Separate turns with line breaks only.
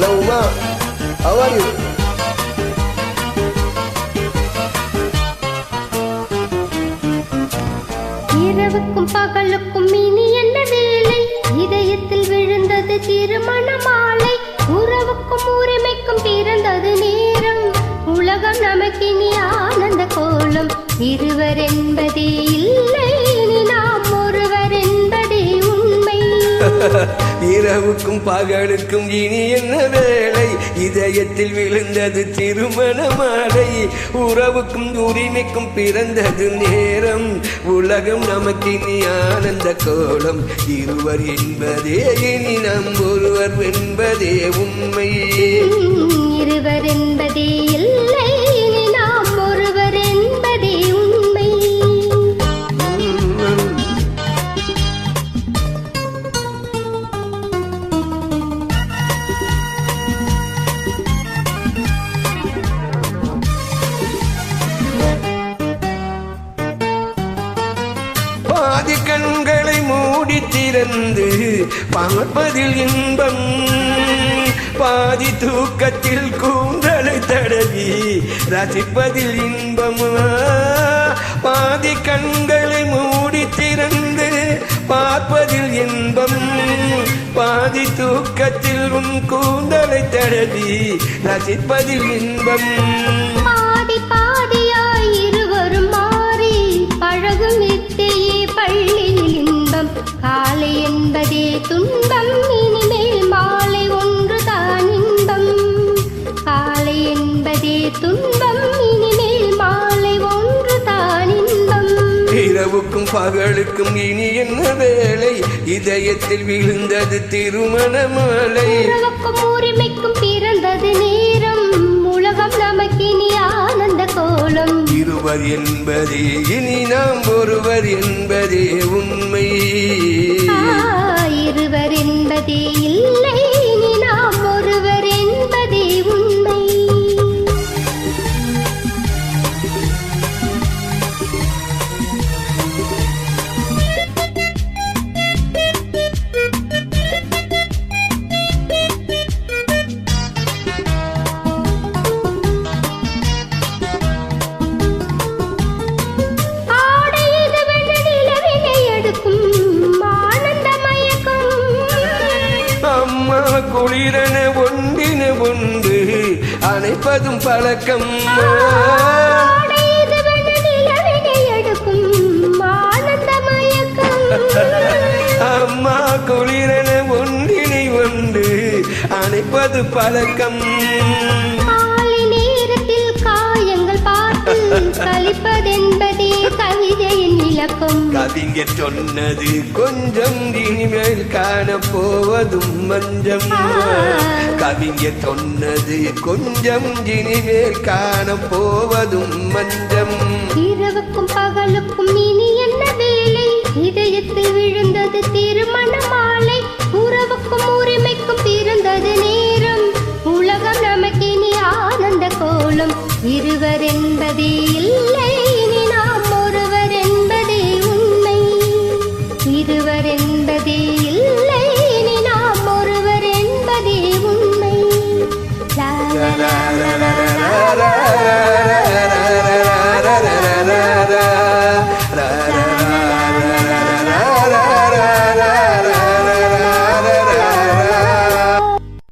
Hello, Uma. How are you?
இரவுக்கும் பகலுக்கும் இனி என்ன வேலை இதயத்தில் விழுந்தது திருமண மாலை உறவுக்கும் உரிமைக்கும் பிறந்தது நேரம் உலகம் நமக்கினி ஆனந்த கோலம் இருவர் என்பதே இல்லை இனி நாம் ஒருவர் என்பதே உண்மை
இரவுக்கும் பகலுக்கும் இனி என்ன வேலை இதயத்தில் விழுந்தது திருமண மாலை உறவுக்கும் உரிமைக்கும் பிறந்தது நேரம் உலகம் நமக்கு இனி ஆனந்த கோலம் இருவர் என்பதே இனி நாம் ஒருவர் என்பதே உண்மை
இருவர் என்பதே இல்லை இனி நாம் ஒருவர் என்பதே உண்மை
பாதி கண்களை மூடி திறந்து பார்ப்பதில் இன்பம் பாதி தூக்கத்தில் கூந்தலை தடவி ரசிப்பதில் இன்பம் பாதி கண்களை மூடி திறந்து பார்ப்பதில் இன்பம் பாதி தூக்கத்தில் உன் கூந்தலை தடவி ரசிப்பதில் இன்பம்
பாதி பாதியாய் இருவரும் மாறி பழகும் நித்தையே பள்ளியில் இன்பம் காலை என்பதே துன்பம் இனிமேல் மாலை ஒன்றுதான் இன்பம் காலை என்பதே துன்பம் இனிமேல் மாலை ஒன்றுதான் இன்பம்
இரவுக்கும் பகலுக்கும் இனி என்ன வேலை இதயத்தில் விழுந்தது திருமண மாலை
உறவுக்கும் உரிமைக்கும் பிறந்தது நேரம் உலகம் நமக்கினி ஆனந்த கோலம்
இருவர் என்பதே இனி நாம் ஒருவர் என்பதே உண்மை
இருவர் என்பதே இல்லை இனி நாம் ஒருவர் என்பதே உண்மை
அம்மா குளிரன ஒன்றின ஒன்று அணைப்பதும் பழக்கம் அம்மா குளிரன ஒன்றினை ஒன்று அணைப்பது பழக்கம்
நேரத்தில் காயங்கள் பார்த்து கழிப்பதென்பதே கவிதையின் இலக்கம்
கவிஞர் சொன்னது கொஞ்சம் இனிமேல் காண போவதும் மஞ்சம் கவிஞர் சொன்னது கொஞ்சம் இனிமேல் காண போவதும் மஞ்சம்
இரவுக்கும் பகலுக்கும் இனி என்ன வேலை இதயத்தில் விழுந்தது திருமண மாலை உறவு